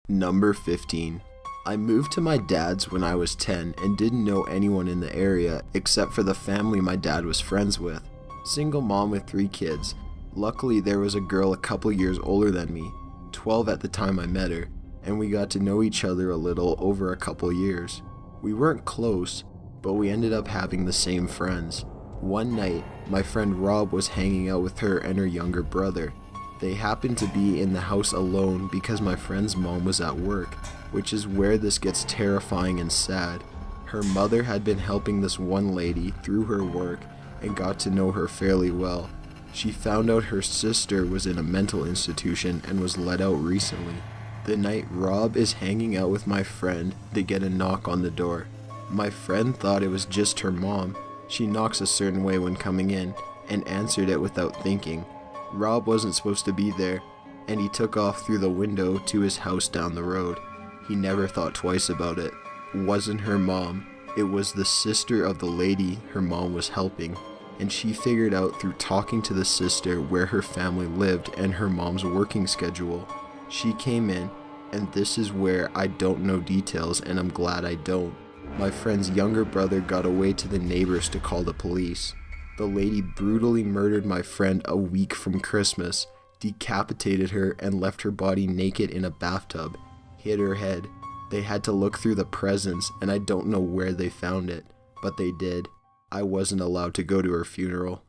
Number 15. I moved to my dad's when I was 10 and didn't know anyone in the area except for the family my dad was friends with. Single mom with 3 kids. Luckily there was a girl a couple years older than me, 12 at the time I met her, and we got to know each other a little over a couple years. We weren't close, but we ended up having the same friends. One night, my friend Rob was hanging out with her and her younger brother. They happened to be in the house alone because my friend's mom was at work, which is where this gets terrifying and sad. Her mother had been helping this one lady through her work and got to know her fairly well. She found out her sister was in a mental institution and was let out recently. The night Rob is hanging out with my friend, they get a knock on the door. My friend thought it was just her mom. She knocks a certain way when coming in and answered it without thinking. Rob wasn't supposed to be there, and he took off through the window to his house down the road. He never thought twice about it. Wasn't her mom. It was the sister of the lady her mom was helping, and she figured out through talking to the sister where her family lived and her mom's working schedule. She came in, and this is where I don't know details, and I'm glad I don't. My friend's younger brother got away to the neighbors to call the police. The lady brutally murdered my friend a week from Christmas, decapitated her and left her body naked in a bathtub, hit her head. They had to look through the presents, and I don't know where they found it, but they did. I wasn't allowed to go to her funeral.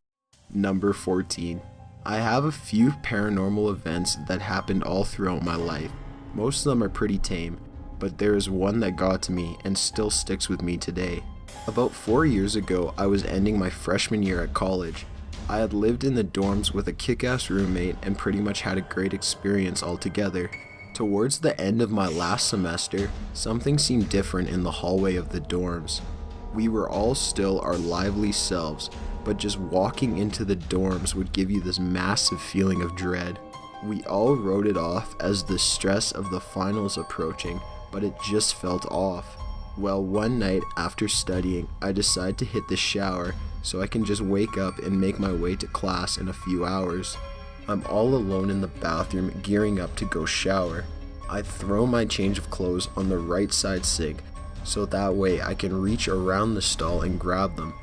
Number 14. I have a few paranormal events that happened all throughout my life. Most of them are pretty tame, but there is one that got to me and still sticks with me today. About 4 years ago, I was ending my freshman year at college. I had lived in the dorms with a kick-ass roommate and pretty much had a great experience altogether. Towards the end of my last semester, something seemed different in the hallway of the dorms. We were all still our lively selves, but just walking into the dorms would give you this massive feeling of dread. We all wrote it off as the stress of the finals approaching, but it just felt off. Well, one night after studying, I decided to hit the shower so I can just wake up and make my way to class in a few hours. I'm all alone in the bathroom gearing up to go shower. I throw my change of clothes on the right side sink so that way I can reach around the stall and grab them.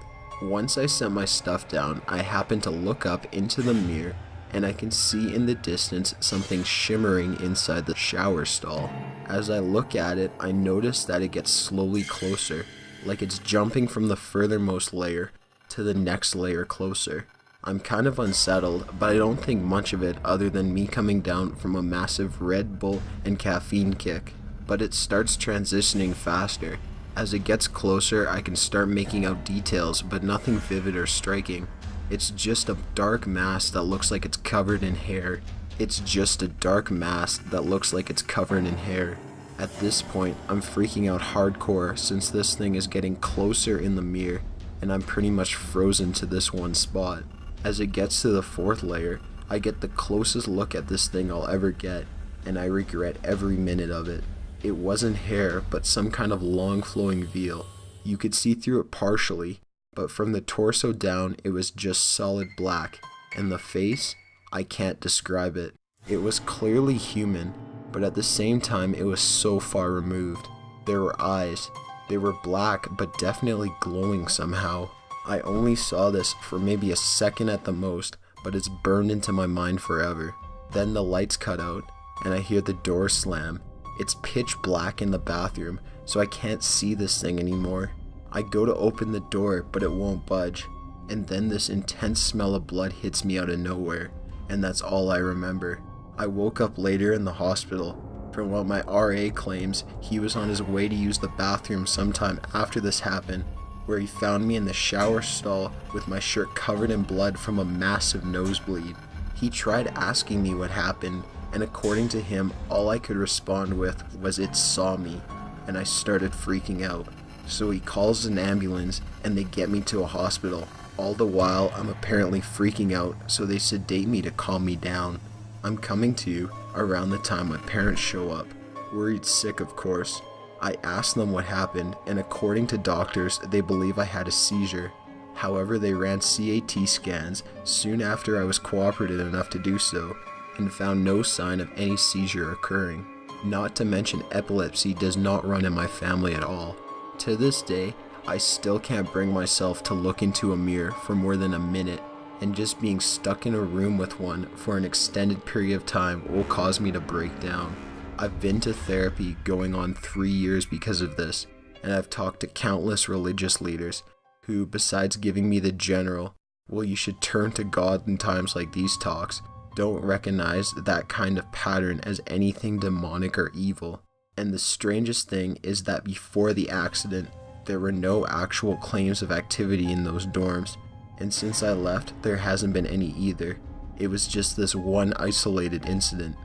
Once I set my stuff down, I happen to look up into the mirror and I can see in the distance something shimmering inside the shower stall. As I look at it, I notice that it gets slowly closer, like it's jumping from the furthermost layer to the next layer closer. I'm kind of unsettled, but I don't think much of it other than me coming down from a massive Red Bull and caffeine kick. But it starts transitioning faster. As it gets closer, I can start making out details, but nothing vivid or striking. It's just a dark mass that looks like it's covered in hair. It's just a dark mass that looks like it's covered in hair. At this point, I'm freaking out hardcore since this thing is getting closer in the mirror, and I'm pretty much frozen to this one spot. As it gets to the 4th layer, I get the closest look at this thing I'll ever get, and I regret every minute of it. It wasn't hair, but some kind of long flowing veil. You could see through it partially, but from the torso down it was just solid black, and the face, I can't describe it. It was clearly human, but at the same time it was so far removed. There were eyes. They were black but definitely glowing somehow. I only saw this for maybe a second at the most, but it's burned into my mind forever. Then the lights cut out, and I hear the door slam. It's pitch black in the bathroom, so I can't see this thing anymore. I go to open the door, but it won't budge. And then this intense smell of blood hits me out of nowhere, and that's all I remember. I woke up later in the hospital. From what my RA claims, he was on his way to use the bathroom sometime after this happened, where he found me in the shower stall with my shirt covered in blood from a massive nosebleed. He tried asking me what happened, and according to him, all I could respond with was "it saw me," and I started freaking out. So he calls an ambulance and they get me to a hospital. All the while I'm apparently freaking out, so they sedate me to calm me down. I'm coming to around the time my parents show up, worried sick of course. I asked them what happened, and according to doctors they believe I had a seizure. However, they ran CAT scans soon after I was cooperative enough to do so, and found no sign of any seizure occurring. Not to mention epilepsy does not run in my family at all. To this day, I still can't bring myself to look into a mirror for more than a minute, and just being stuck in a room with one for an extended period of time will cause me to break down. I've been to therapy going on 3 years because of this, and I've talked to countless religious leaders who, besides giving me the general, well, you should turn to God in times like these talks, don't recognize that kind of pattern as anything demonic or evil. And the strangest thing is that before the accident, there were no actual claims of activity in those dorms, and since I left, there hasn't been any either. It was just this one isolated incident.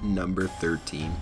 Number 13.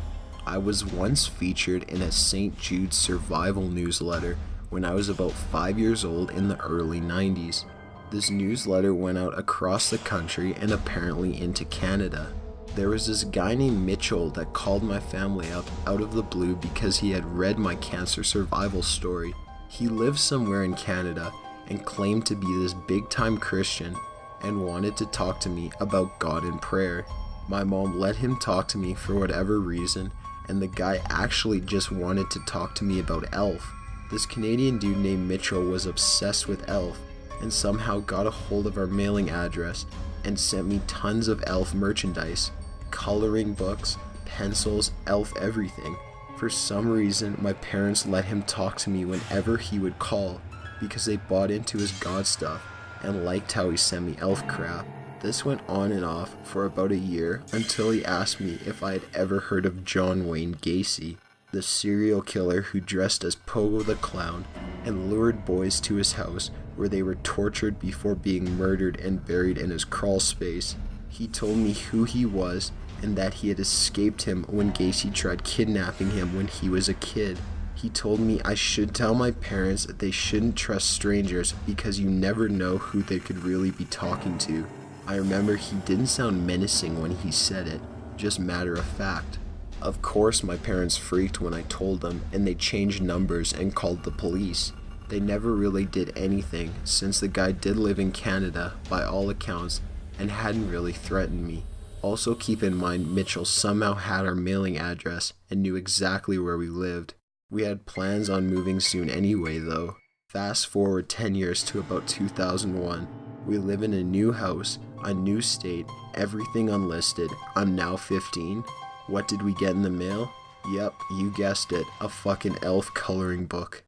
I was once featured in a St. Jude's survival newsletter when I was about 5 years old in the early 90s. This newsletter went out across the country and apparently into Canada. There was this guy named Mitchell that called my family up out of the blue because he had read my cancer survival story. He lived somewhere in Canada and claimed to be this big-time Christian and wanted to talk to me about God in prayer. My mom let him talk to me for whatever reason, and the guy actually just wanted to talk to me about Elf. This Canadian dude named Mitchell was obsessed with Elf and somehow got a hold of our mailing address and sent me tons of Elf merchandise, coloring books, pencils, Elf everything. For some reason, my parents let him talk to me whenever he would call because they bought into his God stuff and liked how he sent me Elf crap. This went on and off for about a year until he asked me if I had ever heard of John Wayne Gacy, the serial killer who dressed as Pogo the Clown and lured boys to his house where they were tortured before being murdered and buried in his crawl space. He told me who he was and that he had escaped him when Gacy tried kidnapping him when he was a kid. He told me I should tell my parents that they shouldn't trust strangers because you never know who they could really be talking to. I remember he didn't sound menacing when he said it, just matter of fact. Of course my parents freaked when I told them, and they changed numbers and called the police. They never really did anything since the guy did live in Canada by all accounts and hadn't really threatened me. Also keep in mind Mitchell somehow had our mailing address and knew exactly where we lived. We had plans on moving soon anyway though. Fast forward 10 years to about 2001. We live in a new house, a new state, everything unlisted. I'm now 15. What did we get in the mail? Yep, you guessed it, a fucking Elf coloring book.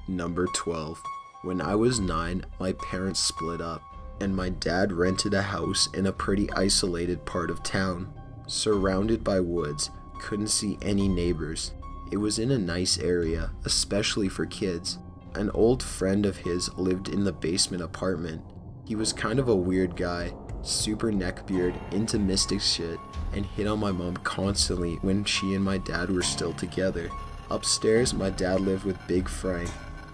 Number 12. When I was 9, my parents split up, and my dad rented a house in a pretty isolated part of town. Surrounded by woods, couldn't see any neighbors. It was in a nice area, especially for kids. An old friend of his lived in the basement apartment. He was kind of a weird guy, super neckbeard, into mystic shit, and hit on my mom constantly when she and my dad were still together. Upstairs, my dad lived with Big Frank,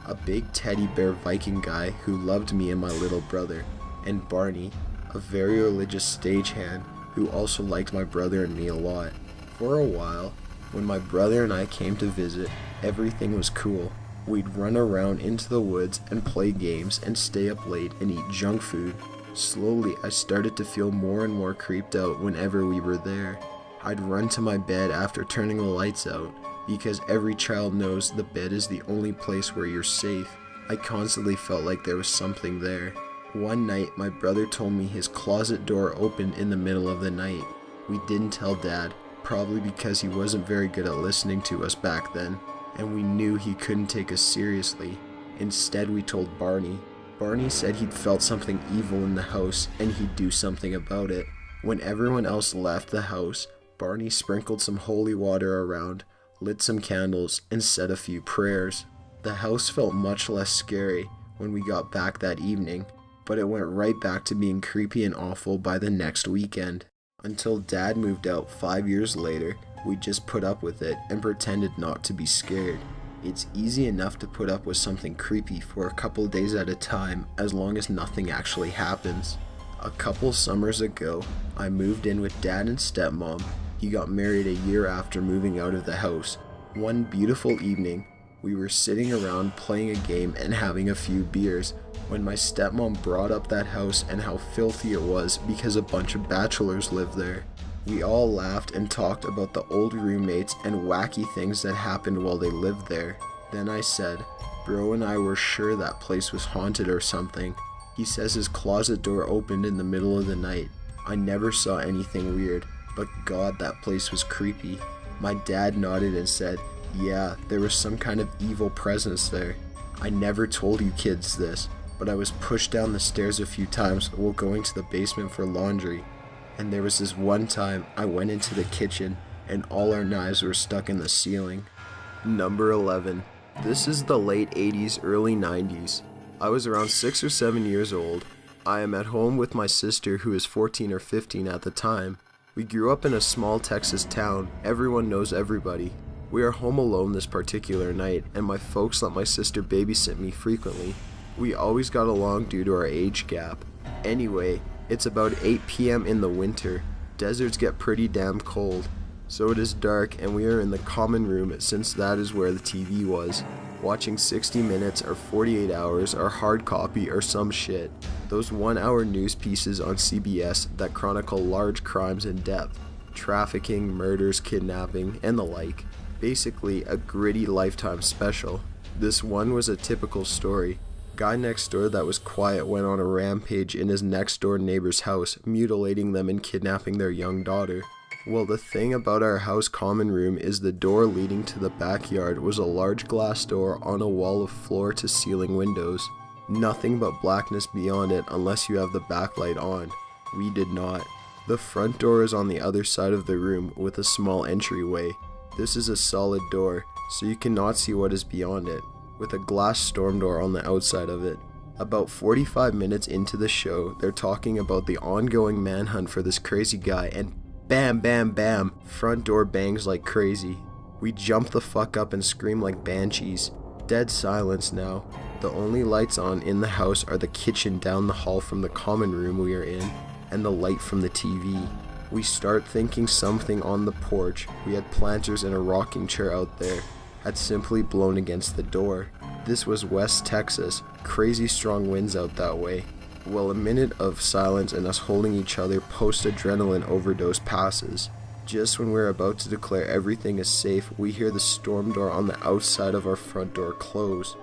a big teddy bear Viking guy who loved me and my little brother, and Barney, a very religious stagehand who also liked my brother and me a lot. For a while, when my brother and I came to visit, everything was cool. We'd run around into the woods and play games and stay up late and eat junk food. Slowly, I started to feel more and more creeped out whenever we were there. I'd run to my bed after turning the lights out, because every child knows the bed is the only place where you're safe. I constantly felt like there was something there. One night, my brother told me his closet door opened in the middle of the night. We didn't tell Dad, probably because he wasn't very good at listening to us back then, and we knew he couldn't take us seriously. Instead, we told Barney. Barney said he'd felt something evil in the house and he'd do something about it. When everyone else left the house, Barney sprinkled some holy water around, lit some candles, and said a few prayers. The house felt much less scary when we got back that evening, but it went right back to being creepy and awful by the next weekend. Until Dad moved out 5 years later, we just put up with it and pretended not to be scared. It's easy enough to put up with something creepy for a couple days at a time as long as nothing actually happens. A couple summers ago, I moved in with Dad and Stepmom. He got married a year after moving out of the house. One beautiful evening, we were sitting around playing a game and having a few beers when my stepmom brought up that house and how filthy it was because a bunch of bachelors lived there. We all laughed and talked about the old roommates and wacky things that happened while they lived there. Then I said, bro and I were sure that place was haunted or something. He says his closet door opened in the middle of the night. I never saw anything weird, but God, that place was creepy. My dad nodded and said, yeah, there was some kind of evil presence there. I never told you kids this, but I was pushed down the stairs a few times while going to the basement for laundry. And there was this one time I went into the kitchen and all our knives were stuck in the ceiling. Number 11. This is the late 80s, early 90s. I was around 6 or 7 years old. I am at home with my sister who is 14 or 15 at the time. We grew up in a small Texas town. Everyone knows everybody. We are home alone this particular night, and my folks let my sister babysit me frequently. We always got along due to our age gap. Anyway, it's about 8 p.m. in the winter. Deserts get pretty damn cold. So it is dark and we are in the common room since that is where the TV was. Watching 60 Minutes or 48 Hours or Hard Copy or some shit. Those 1-hour news pieces on CBS that chronicle large crimes in depth. Trafficking, murders, kidnapping, and the like. Basically a gritty Lifetime special. This one was a typical story. Guy next door that was quiet went on a rampage in his next door neighbor's house, mutilating them and kidnapping their young daughter. Well, the thing about our house common room is the door leading to the backyard was a large glass door on a wall of floor to ceiling windows. Nothing but blackness beyond it unless you have the backlight on. We did not. The front door is on the other side of the room with a small entryway. This is a solid door, so you cannot see what is beyond it, with a glass storm door on the outside of it. About 45 minutes into the show, they're talking about the ongoing manhunt for this crazy guy, and bam, bam, bam, front door bangs like crazy. We jump the fuck up and scream like banshees. Dead silence now. The only lights on in the house are the kitchen down the hall from the common room we are in, and the light from the TV. We start thinking something on the porch, we had planters and a rocking chair out there, had simply blown against the door. This was West Texas, crazy strong winds out that way. Well, a minute of silence and us holding each other post-adrenaline overdose passes. Just when we're about to declare everything is safe, we hear the storm door on the outside of our front door close.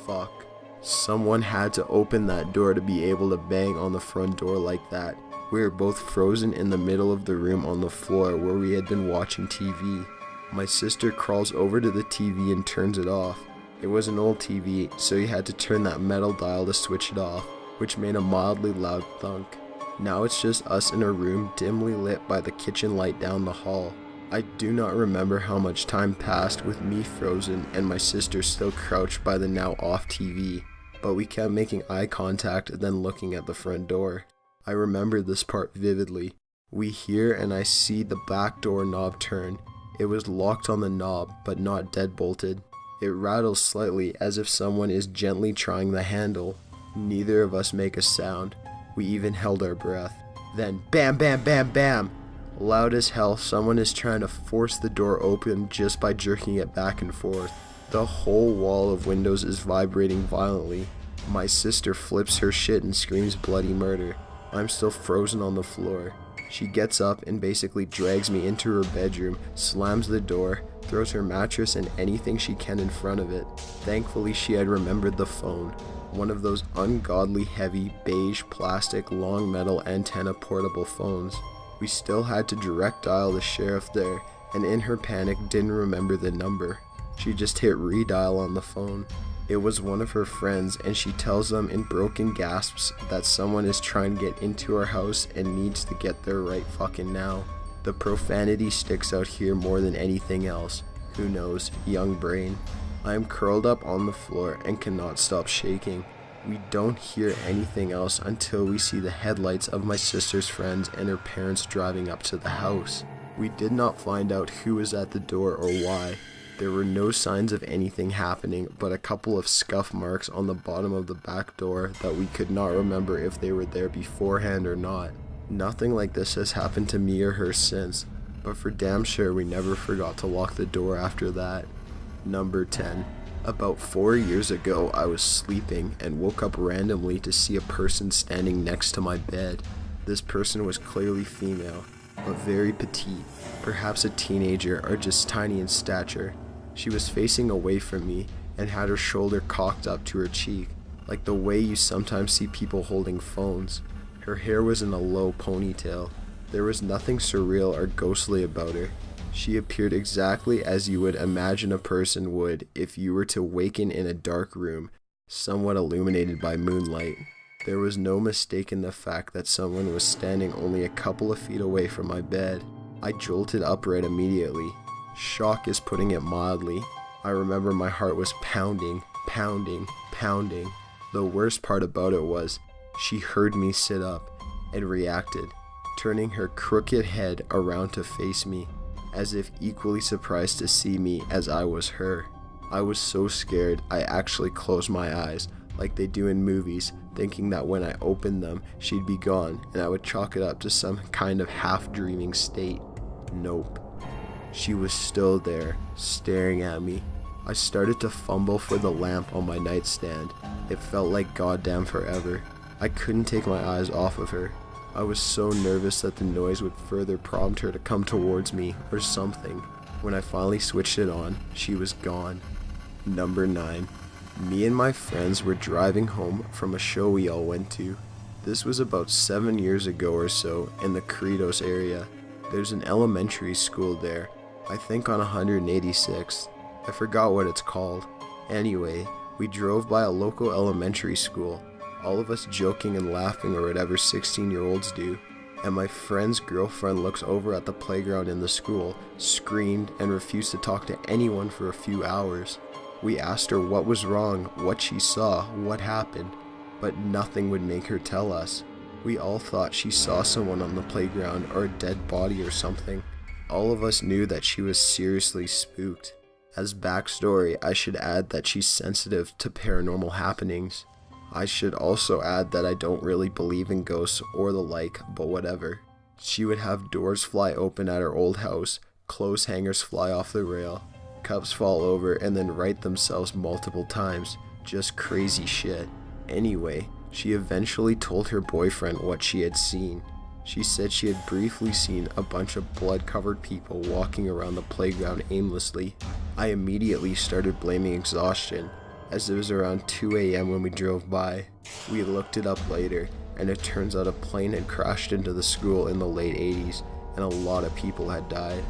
Fuck. Someone had to open that door to be able to bang on the front door like that. We were both frozen in the middle of the room on the floor where we had been watching TV. My sister crawls over to the TV and turns it off. It was an old TV, so you had to turn that metal dial to switch it off, which made a mildly loud thunk. Now it's just us in a room dimly lit by the kitchen light down the hall. I do not remember how much time passed with me frozen and my sister still crouched by the now off TV, but we kept making eye contact and then looking at the front door. I remember this part vividly. We hear and I see the back door knob turn. It was locked on the knob, but not deadbolted. It rattles slightly as if someone is gently trying the handle. Neither of us make a sound. We even held our breath. Then bam, bam, bam, bam! Loud as hell, someone is trying to force the door open just by jerking it back and forth. The whole wall of windows is vibrating violently. My sister flips her shit and screams bloody murder. I'm still frozen on the floor. She gets up and basically drags me into her bedroom, slams the door, throws her mattress and anything she can in front of it. Thankfully, she had remembered the phone. One of those ungodly heavy, beige, plastic, long metal antenna portable phones. We still had to direct dial the sheriff there, and in her panic didn't remember the number. She just hit redial on the phone. It was one of her friends, and she tells them in broken gasps that someone is trying to get into our house and needs to get there right fucking now. The profanity sticks out here more than anything else. Who knows? Young brain. I am curled up on the floor and cannot stop shaking. We don't hear anything else until we see the headlights of my sister's friends and her parents driving up to the house. We did not find out who was at the door or why. There were no signs of anything happening, but a couple of scuff marks on the bottom of the back door that we could not remember if they were there beforehand or not. Nothing like this has happened to me or her since, but for damn sure we never forgot to lock the door after that. Number 10. About 4 years ago, I was sleeping and woke up randomly to see a person standing next to my bed. This person was clearly female. but very petite, perhaps a teenager or just tiny in stature. She was facing away from me and had her shoulder cocked up to her cheek, like the way you sometimes see people holding phones. Her hair was in a low ponytail. There was nothing surreal or ghostly about her. She appeared exactly as you would imagine a person would if you were to waken in a dark room, somewhat illuminated by moonlight. There was no mistaking the fact that someone was standing only a couple of feet away from my bed. I jolted upright immediately. Shock is putting it mildly. I remember my heart was pounding, pounding, pounding. The worst part about it was, she heard me sit up and reacted, turning her crooked head around to face me, as if equally surprised to see me as I was her. I was so scared I actually closed my eyes, like they do in movies, thinking that when I opened them, she'd be gone and I would chalk it up to some kind of half-dreaming state. Nope. She was still there, staring at me. I started to fumble for the lamp on my nightstand. It felt like goddamn forever. I couldn't take my eyes off of her. I was so nervous that the noise would further prompt her to come towards me or something. When I finally switched it on, she was gone. Number 9. Me and my friends were driving home from a show we all went to. This was about 7 years ago or so in the Cerritos area. There's an elementary school there, I think on 186th. I forgot what it's called. Anyway, we drove by a local elementary school, all of us joking and laughing or whatever 16-year-olds do, and my friend's girlfriend looks over at the playground in the school, screamed, and refused to talk to anyone for a few hours. We asked her what was wrong, what she saw, what happened, but nothing would make her tell us. We all thought she saw someone on the playground or a dead body or something. All of us knew that she was seriously spooked. As backstory, I should add that she's sensitive to paranormal happenings. I should also add that I don't really believe in ghosts or the like, but whatever. She would have doors fly open at her old house, clothes hangers fly off the rail, cups fall over and then right themselves multiple times. Just crazy shit. Anyway, she eventually told her boyfriend what she had seen. She said she had briefly seen a bunch of blood-covered people walking around the playground aimlessly. I immediately started blaming exhaustion, as it was around 2 a.m. when we drove by. We looked it up later, and it turns out a plane had crashed into the school in the late 80s, and a lot of people had died.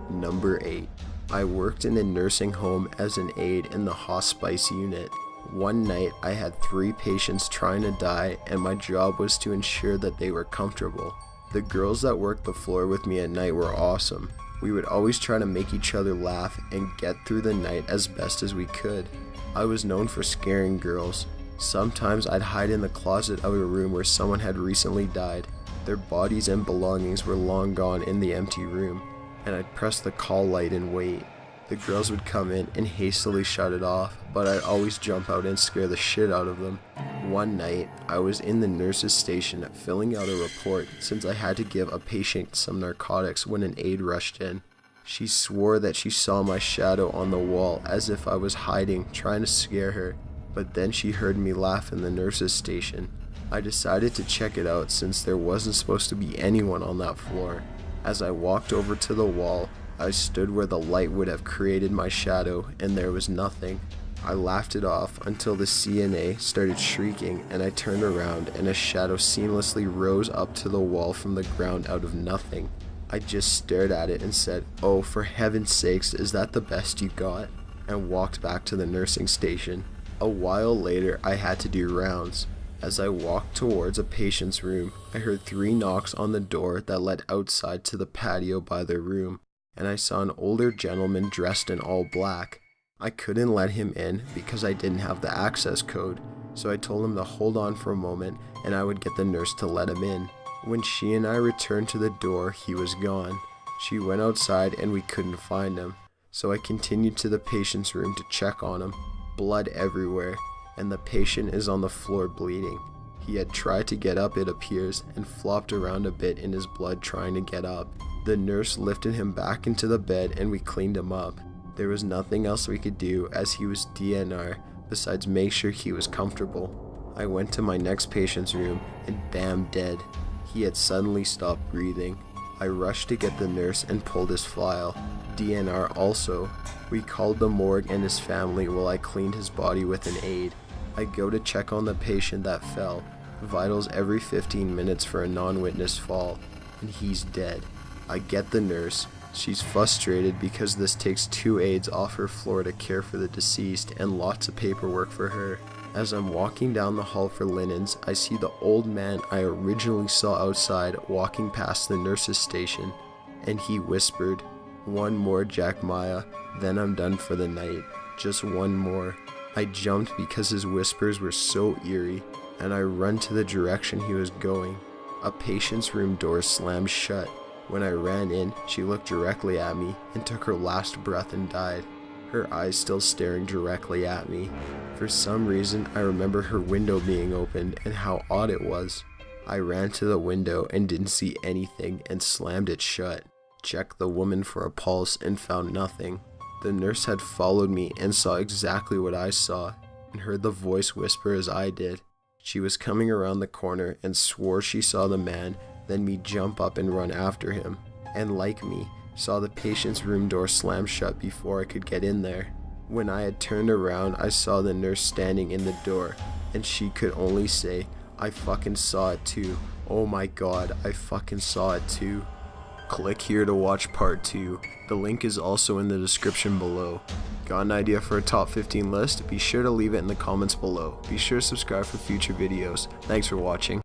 Number 8. I worked in a nursing home as an aide in the hospice unit. One night, I had 3 patients trying to die, and my job was to ensure that they were comfortable. The girls that worked the floor with me at night were awesome. We would always try to make each other laugh and get through the night as best as we could. I was known for scaring girls. Sometimes I'd hide in the closet of a room where someone had recently died. Their bodies and belongings were long gone in the empty room, and I'd press the call light and wait. The girls would come in and hastily shut it off, but I'd always jump out and scare the shit out of them. One night, I was in the nurse's station filling out a report since I had to give a patient some narcotics when an aide rushed in. She swore that she saw my shadow on the wall as if I was hiding, trying to scare her, but then she heard me laugh in the nurse's station. I decided to check it out since there wasn't supposed to be anyone on that floor. As I walked over to the wall, I stood where the light would have created my shadow, and there was nothing. I laughed it off until the CNA started shrieking, and I turned around and a shadow seamlessly rose up to the wall from the ground out of nothing. I just stared at it and said, "Oh, for heaven's sakes, is that the best you got?" and walked back to the nursing station. A while later, I had to do rounds. As I walked towards a patient's room, I heard 3 knocks on the door that led outside to the patio by their room, and I saw an older gentleman dressed in all black. I couldn't let him in because I didn't have the access code, so I told him to hold on for a moment and I would get the nurse to let him in. When she and I returned to the door, he was gone. She went outside and we couldn't find him, so I continued to the patient's room to check on him. Blood everywhere, and the patient is on the floor bleeding. He had tried to get up, it appears, and flopped around a bit in his blood trying to get up. The nurse lifted him back into the bed and we cleaned him up. There was nothing else we could do as he was DNR besides make sure he was comfortable. I went to my next patient's room and bam, dead. He had suddenly stopped breathing. I rushed to get the nurse and pulled his file. DNR also. We called the morgue and his family while I cleaned his body with an aide. I go to check on the patient that fell. Vitals every 15 minutes for a non-witness fall, and he's dead. I get the nurse. She's frustrated because this takes 2 aides off her floor to care for the deceased and lots of paperwork for her. As I'm walking down the hall for linens, I see the old man I originally saw outside walking past the nurse's station, and he whispered, "One more, Jack Maya, then I'm done for the night. Just one more." I jumped because his whispers were so eerie, and I run to the direction he was going. A patient's room door slammed shut. When I ran in, she looked directly at me and took her last breath and died, her eyes still staring directly at me. For some reason, I remember her window being opened and how odd it was. I ran to the window and didn't see anything and slammed it shut. Checked the woman for a pulse and found nothing. The nurse had followed me and saw exactly what I saw and heard the voice whisper as I did. She was coming around the corner and swore she saw the man, then me jump up and run after him. And like me, saw the patient's room door slam shut before I could get in there. When I had turned around, I saw the nurse standing in the door, and she could only say, "I fucking saw it too. Oh my god, I fucking saw it too." Click here to watch part 2. The link is also in the description below. Got an idea for a top 15 list? Be sure to leave it in the comments below. Be sure to subscribe for future videos. Thanks for watching.